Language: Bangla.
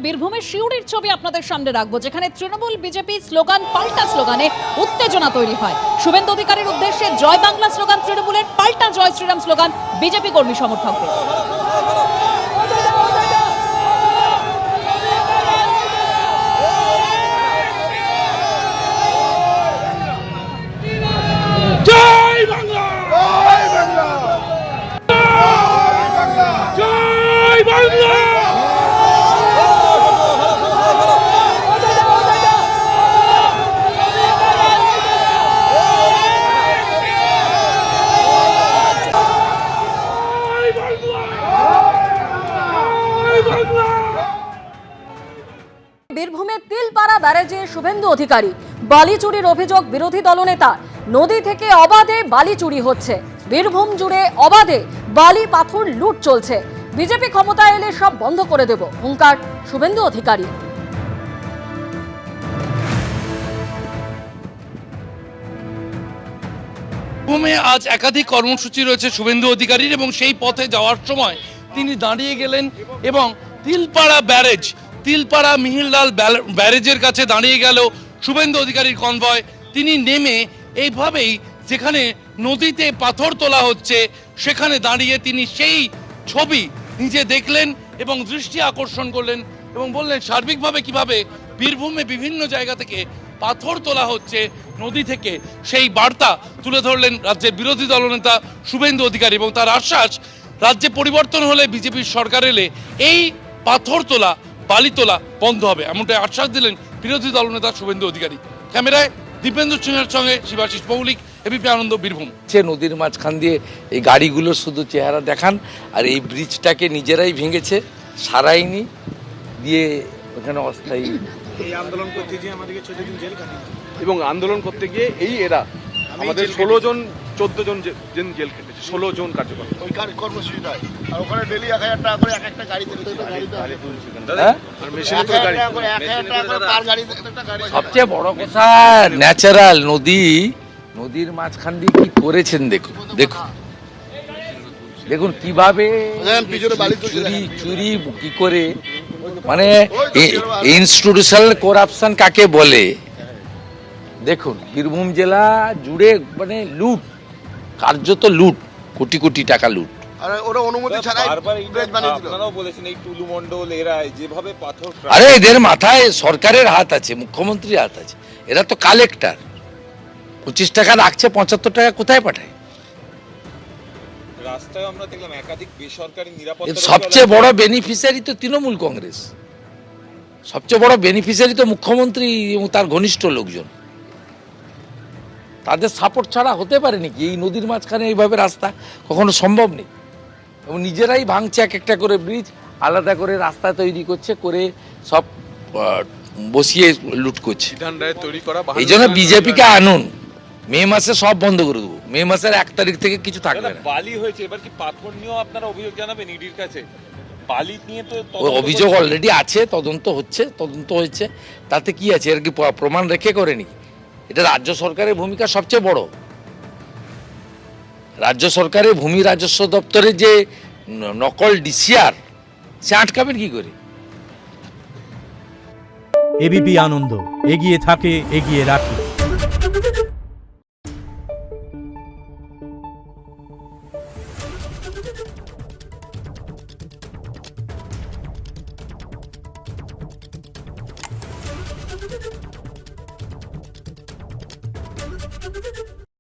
বীরভূমের শিউড়ির ছবি আপনাদের সামনে রাখবো, যেখানে তৃণমূল বিজেপি স্লোগান পাল্টা স্লোগানে উত্তেজনা তৈরি হয়। শুভেন্দু অধিকারীর উদ্দেশ্যে জয় বাংলা স্লোগান তৃণমূলের, পাল্টা জয় শ্রীরাম স্লোগান বিজেপি কর্মী সমর্থকদের। জয় বাংলা, জয় বাংলা, জয় বাংলা। বীরভূমের তিলপাড়া ব্যারেজে শুভেন্দু অধিকারী, বালি চুরির অভিযোগ বিরোধী দলনেতা। নদী থেকে অবাধে বালি চুরি হচ্ছে, বীরভূম জুড়ে অবাধে বালি পাথর লুট চলছে। বিজেপি ক্ষমতায় এলে সব বন্ধ করে দেব, হুঙ্কার শুভেন্দু অধিকারী। বীরভূমে আজ একাধিক কর্মসূচি রয়েছে শুভেন্দু অধিকারীর, এবং সেই পথে যাওয়ার সময় তিনি দাঁড়িয়ে গেলেন এবং তিলপাড়া ব্যারেজ, তিলপাড়া মিহিরলাল ব্যারেজের কাছে দাঁড়িয়ে গেল শুভেন্দু অধিকারীর কনভয়। তিনি নেমে এইভাবেই, যেখানে নদীতে পাথর তোলা হচ্ছে সেখানে দাঁড়িয়ে তিনি সেই ছবি নিজে দেখলেন এবং দৃষ্টি আকর্ষণ করলেন এবং বললেন সার্বিকভাবে কিভাবে বীরভূমে বিভিন্ন জায়গা থেকে পাথর তোলা হচ্ছে নদী থেকে, সেই বার্তা তুলে ধরলেন রাজ্যের বিরোধী দলনেতা শুভেন্দু অধিকারী। এবং তার আশ্বাস, রাজ্যে পরিবর্তন হলে, বিজেপির সরকার এলে এই পাথর তোলা, বালি তোলা বন্ধ হবে, এমনটাই আশ্বাস দিলেন বিরোধী দলনেতা শুভেন্দু অধিকারী। ক্যামেরায় দীপেন্দু সিংহের সঙ্গে শিবাশিস মৌলিক, এবিপি আনন্দ, বীরভূম। নদীর মাঝখান দিয়ে এই গাড়িগুলো শুধু চেহারা দেখান, আর এই ব্রিজটাকে নিজেরাই ভেঙেছে, সারাইনি দিয়ে ওখানে অস্থায়ী এই আন্দোলন করতে গিয়ে আমাদেরকে 14 দিন জেল কাটিয়েছে, এবং আন্দোলন করতে গিয়ে এরা আমাদের 16 জন 14 জন জেল কেটেছে, 16 জন কার্যকর ওই কর্মসূচি নয়। আর ওখানে ডেলি 1000 টাকা করে এক একটা গাড়িতে আর মেশিনে করে গাড়ি 1000 টাকা করে পার গাড়ি একটা গাড়ি। সবচেয়ে বড় কথা, ন্যাচারাল নদীর মাঝখান দিয়ে কি করেছেন দেখুন, দেখুন কিভাবে চুরি কি করে, মানে ইনস্টিটিউশনাল করাপশন কাকে বলে। দেখুন বীরভূম জেলা জুড়ে মানে লুট, কার্যত লুট, কোটি কোটি টাকা লুট। আর ওরা অনুমতি ছাড়াই ব্রিজ বানিয়ে দিল। আপনারাও বলেছেন এই টুলু মণ্ডল এরা যেভাবে পাথর, আরে এদের মাথায় সরকারের হাত আছে, মুখ্যমন্ত্রীর হাত আছে। এরা তো কালেক্টর, 25 টাকা রাখছে, 75 টাকা কোথায় পাঠায়? রাস্তায় আমরা দেখলাম একাধিক বেসরকারি নিরাপত্তা। সবচেয়ে বড় বেনিফিশিয়ারি তো তৃণমূল কংগ্রেস, সবচেয়ে বড় বেনিফিশিয়ারি তো মুখ্যমন্ত্রী এবং তার ঘনিষ্ঠ লোকজন। তাদের সাপোর্ট ছাড়া হতে পারে নাকি এই নদীর মাঝখানে এইভাবে রাস্তা? কখনো সম্ভব নেই। এবং নিজেরাই ভাঙছে এক একটা করে ব্রিজ, আলাদা করে রাস্তা তৈরি করছে, করে সব বসিয়ে লুট করছে। এই জন্য বিজেপিকে আনুন, মে মাসে সব বন্ধ করে দেবো। মে মাসের 1 তারিখ থেকে কিছু থাকবে না। বালি হয়েছে, এবার কি পাথর নিয়েও আপনারা অভিযোগ জানাবেন ইডির কাছে? বালি নিয়ে তো অভিযোগ অলরেডি আছে, তদন্ত হচ্ছে, তাতে কি আছে? এর কি প্রমাণ রেখে করেনি? এটা রাজ্য সরকারের ভূমিকা সবচেয়ে বড়। রাজ্য সরকারের ভূমি রাজস্ব দপ্তরে যে নকল ডিসিআর, সে আটকাবেন কি করে? এবিপি আনন্দ, এগিয়ে থাকে, এগিয়ে রাখে।